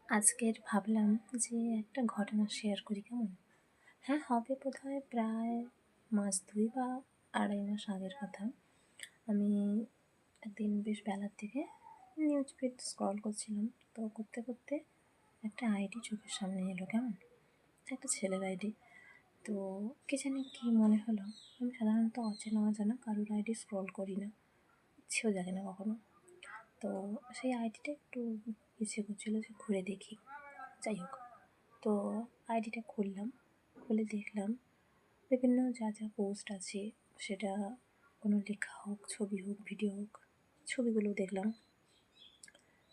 আজকের ভাবলাম যে একটা ঘটনা শেয়ার করি, কেমন? হ্যাঁ, হবে বোধহয় প্রায় মাস ২ বা ২.৫ মাস আগের কথা। আমি একদিন বেশ বেলার দিকে নিউজ ফিড স্ক্রল করছিলাম। তো করতে করতে একটা আইডি চোখের সামনে এলো, কেমন? একটা ছেলের আইডি। তো কি জানি কী মনে হলো, আমি সাধারণত অচেনা অজানা কারোর আইডি স্ক্রল করি না, ইচ্ছেও জাগে না কখনো। তো সেই আইডিটা একটু ইচ্ছে করছিলো যে ঘুরে দেখি। যাই হোক, তো আইডিটা খুললাম, খুলে দেখলাম বিভিন্ন যা যা পোস্ট আছে, সেটা কোনো লেখা হোক, ছবি হোক, ভিডিও হোক, ছবিগুলো দেখলাম।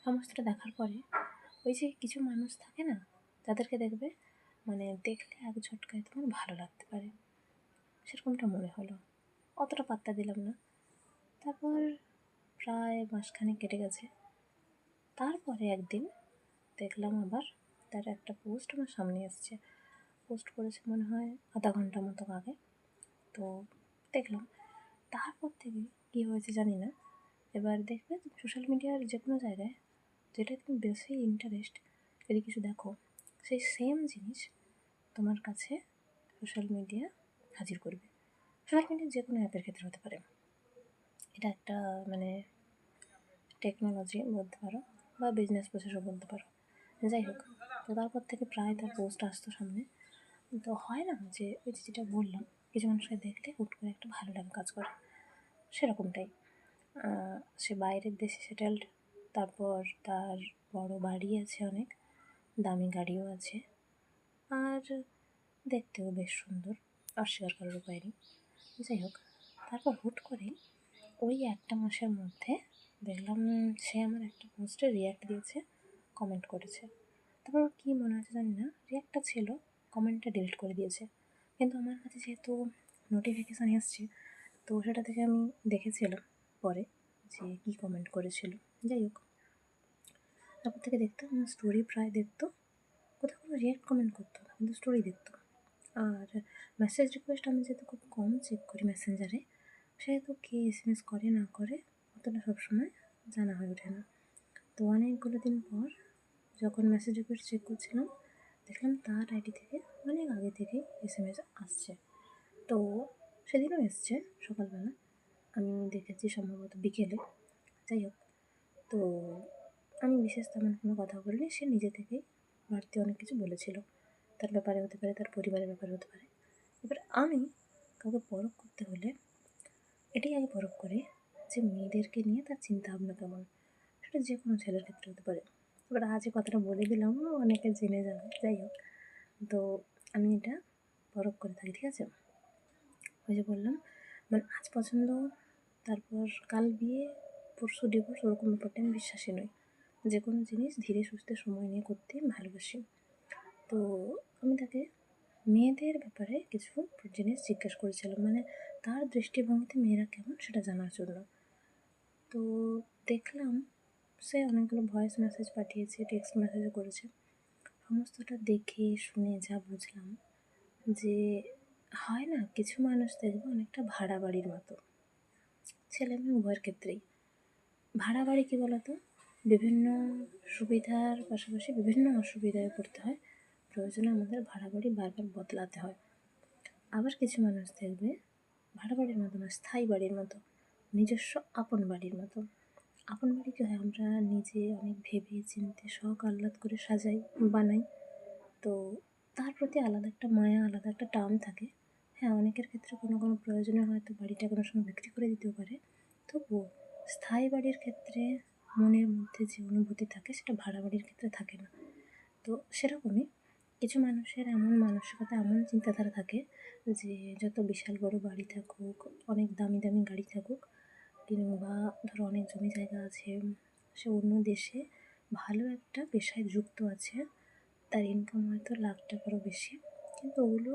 সমস্তটা দেখার পরে ওই যে কিছু মানুষ থাকে না, যাদেরকে দেখবে মানে দেখলে এক ঝটকায় তোমার ভালো লাগতে পারে, সেরকমটা মনে হলো। অতটা পাত্তা দিলাম না। তারপর প্রায় মাসখানেক কেটে গেছে। তারপরে একদিন দেখলাম আবার তার একটা পোস্ট আমার সামনে এসছে। পোস্ট করেছে মনে হয় আধা ঘন্টা মতো আগে। তো দেখলাম। তারপর থেকে কী হয়েছে জানি না, এবার দেখবে সোশ্যাল মিডিয়ার যে কোনো জায়গায় যেটা তুমি বেশি ইন্টারেস্ট যদি কিছু দেখো, সেই সেম জিনিস তোমার কাছে সোশ্যাল মিডিয়া হাজির করবে। সোশ্যাল মিডিয়ার যে কোনো অ্যাপের ক্ষেত্রে হতে পারে। এটা একটা মানে টেকনোলজি বলতে পারো, বা বিজনেস প্রসেসও বলতে পারো। যাই হোক, তো তারপর থেকে প্রায় তার পোস্ট আসতো সামনে। তো হয় না যে ওই যে যেটা বললাম, কিছু মানুষকে দেখলে হুট করে একটা ভালো লাগা কাজ করে, সেরকমটাই। সে বাইরের দেশে সেটেলড, তারপর তার বড় বাড়ি আছে, অনেক দামি গাড়িও আছে, আর দেখতেও বেশ সুন্দর, অস্বীকার করার উপায় নেই। যাই হোক, তারপর হুট করে ওই একটা মাসের মধ্যে দেখলাম সে আমার একটা পোস্টে রিয়্যাক্ট দিয়েছে, কমেন্ট করেছে। তারপর ওর কী মনে হচ্ছে জানি না, রিয়্যাক্টটা ছিল, কমেন্টটা ডিলিট করে দিয়েছে। কিন্তু আমার কাছে যেহেতু নোটিফিকেশান এসছে, তো সেটা থেকে আমি দেখেছিলাম পরে যে কী কমেন্ট করেছিল। যাই হোক, তারপর থেকে দেখতো আমার স্টোরি প্রায় দেখতো, কোথাও কোনো রিয়্যাক্ট কমেন্ট করতো না, কিন্তু স্টোরি দেখতো। আর মেসেজ রিকোয়েস্ট আমি যেহেতু খুব কম চেক করি মেসেঞ্জারে, সেহেতু কে SMS করে না করে অতটা সবসময় জানা হয়ে ওঠে না। তো অনেকগুলো দিন পর যখন মেসেজ রিকোয়েস্ট চেক করছিলাম, দেখলাম তার আইডি থেকে অনেক আগে থেকেই SMS আসছে। তো সেদিনও এসছে সকালবেলা, আমি দেখেছি সম্ভবত বিকেলে। যাই হোক, তো আমি বিশেষ তেমন কোনো কথা বলিনি, সে নিজে থেকেই বাড়তি অনেক কিছু বলেছিল, তার ব্যাপারে হতে পারে, তার পরিবারের ব্যাপারে হতে পারে। এবার আমি কাউকে পরখ করতে হলে এটাই আগে পরখ করি যে মেয়েদেরকে নিয়ে তার চিন্তাভাবনা কেমন, সেটা যে কোনো ছেলের ক্ষেত্রে হতে পারে। এবার আজ এই কথাটা বলে দিলাম, অনেকে জেনে যাবে। যাই হোক, তো আমি এটা পরখ করে থাকি, ঠিক আছে? ওই যে বললাম, মানে আজ পছন্দ, তারপর কাল বিয়ে, পরশু ডিভোর্স, ওরকম ব্যাপারটা আমি বিশ্বাসী নই। যে কোনো জিনিস ধীরে সুস্থে সময় নিয়ে করতে আমি ভালোবাসি। তো আমি তাকে মেয়েদের ব্যাপারে কিছু জিনিস জিজ্ঞেস করেছিলাম, মানে তার দৃষ্টিভঙ্গিতে মেয়েরা কেমন সেটা জানার জন্য। তো দেখলাম সে অনেকগুলো ভয়েস মেসেজ পাঠিয়েছে, টেক্সট মেসেজও করেছে। সমস্তটা দেখে শুনে যা বুঝলাম যে হয় না, কিছু মানুষ দেখবে অনেকটা ভাড়া বাড়ির মতো, ছেলে মেয়ে উভয়ের ক্ষেত্রেই। ভাড়া বাড়ি কী বলতো, বিভিন্ন সুবিধার পাশাপাশি বিভিন্ন অসুবিধায় পড়তে হয়, প্রয়োজনে আমাদের ভাড়া বাড়ি বারবার বদলাতে হয়। আবার কিছু মানুষ দেখবে ভাড়া বাড়ির মতো না, স্থায়ী বাড়ির মতো, নিজস্ব আপন বাড়ির মতো। আপন বাড়ি কী হয়, আমরা নিজে অনেক ভেবে চিন্তে শখ আহ্লাদ করে সাজাই, বানাই। তো তার প্রতি আলাদা একটা মায়া, আলাদা একটা টান থাকে। হ্যাঁ, অনেকের ক্ষেত্রে কোনো কোনো প্রয়োজনে হয়তো বাড়িটা কোনো সময় বিক্রি করে দিতেও পারে, তবুও স্থায়ী বাড়ির ক্ষেত্রে মনের মধ্যে যে অনুভূতি থাকে, সেটা ভাড়া বাড়ির ক্ষেত্রে থাকে না। তো সেরকমই কিছু মানুষের এমন মানসিকতা, এমন চিন্তাধারা থাকে যে যত বিশাল বড় বাড়ি থাকুক, অনেক দামি দামি গাড়ি থাকুক, কিংবা ধরো অনেক জমি জায়গা আছে, সে অন্য দেশে ভালো একটা পেশায় যুক্ত আছে, তার ইনকাম হয়তো লাখ টাকারও বেশি, কিন্তু ওগুলো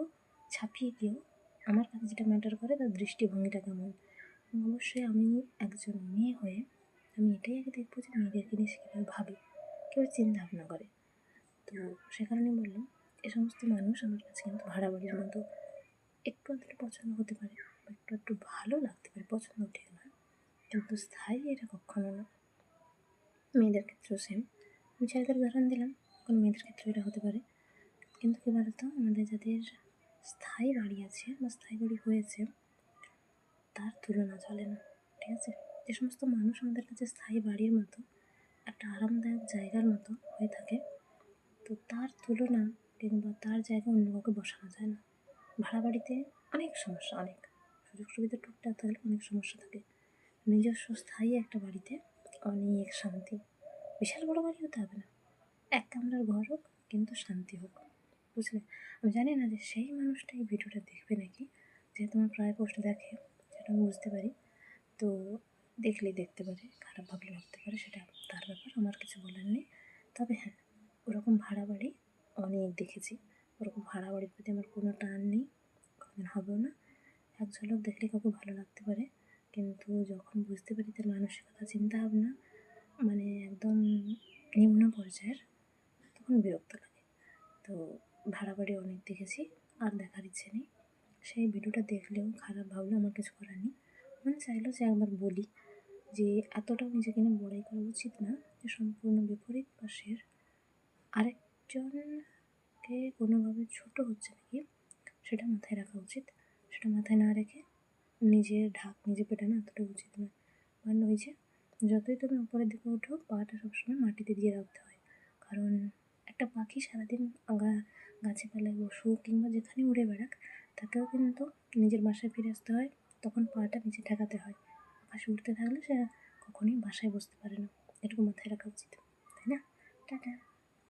ছাপিয়ে দিয়েও আমার কাছে যেটা ম্যাটার করে তার দৃষ্টিভঙ্গিটা কেমন। অবশ্যই আমি একজন মেয়ে হয়ে আমি এটাই আগে দেখবো যে মেয়েদেরকে নিয়ে সে কীভাবে ভাবে, কীভাবে চিন্তা ভাবনা করে। তো সে কারণে বললাম, এ সমস্ত মানুষ আমার কাছে কিন্তু ভাড়া বাড়ির মতো। একটু আধটু পছন্দ হতে পারে, বা একটু একটু ভালো লাগতে পারে, পছন্দ ঠিক নয়, কিন্তু স্থায়ী এটা কখনো না। মেয়েদের ক্ষেত্রেও সেম। আমি ছেলেদের উদাহরণ দিলাম, কোনো মেয়েদের ক্ষেত্রে এটা হতে পারে। কিন্তু কী বলতো, আমাদের যাদের স্থায়ী বাড়ি আছে বা স্থায়ী বাড়ি হয়েছে তার তুলনা চলে না, ঠিক আছে? যে সমস্ত মানুষ আমাদের কাছে স্থায়ী বাড়ির মতো একটা আরামদায়ক জায়গার মতো হয়ে থাকে, তো তার তুলনা কিংবা তার জায়গায় অন্য কাউকে বসানো যায় না। ভাড়া বাড়িতে অনেক সমস্যা, অনেক সুযোগ সুবিধা টুকটাক থাকলে অনেক সমস্যা থাকে। নিজস্ব স্থায়ী একটা বাড়িতে অনেক শান্তি। বিশাল বড় বাড়ি হতে হবে না, এক কামরার ঘর হোক কিন্তু শান্তি হোক, বুঝলে? আমি জানি না যে সেই মানুষটা এই ভিডিওটা দেখবে নাকি, যেহেতু আমার প্রায় পোস্ট দেখে, সেটা আমি বুঝতে পারি। তো দেখলেই দেখতে পারে, খারাপ ভাবলে ভাবতে পারে, সেটা তার ব্যাপার, আমার কিছু বলার নেই। তবে হ্যাঁ, ওরকম ভাড়া বাড়ি অনেক দেখেছি। ওরকম ভাড়া বাড়ির প্রতি আমার কোনো টান নেই, কোনোদিন হবেও না। এক ঝলক দেখলে কাউকে ভালো লাগতে পারে, কিন্তু যখন বুঝতে পারি তার মানসিকতা, চিন্তাভাবনা মানে একদম নিম্ন পর্যায়ের, তখন বিরক্ত লাগে। তো ভাড়া বাড়ি অনেক দেখেছি, আর দেখার ইচ্ছে নেই। সেই ভিডিওটা দেখলেও খারাপ ভাবলেও আমার কিছু করার নেই। মনে চাইলো যে একবার বলি যে এতটাও নিজেকে নিয়ে বড়াই করা উচিত না যে সম্পূর্ণ বিপরীত পাশের আরেকজনকে কোনোভাবে ছোট হচ্ছে নাকি, সেটা মাথায় রাখা উচিত। সেটা মাথায় না রেখে নিজের ঢাক নিজে পেটানো এতটা উচিত নয়। কারণ ওই যে, যতই তুমি উপরের দিকে ওঠো পাটা সবসময় মাটিতে দিয়ে রাখতে হয়। কারণ একটা পাখি সারাদিন গাছে পালায় বসুক কিংবা যেখানে উড়ে বেড়াক, তাকেও কিন্তু নিজের বাসায় ফিরে আসতে হয়, তখন পাটা নিচে ঠেকাতে হয়। আকাশে উড়তে থাকলে সে কখনোই বাসায় বসতে পারে না, এটুকু মাথায় রাখা উচিত, তাই না? টাটা।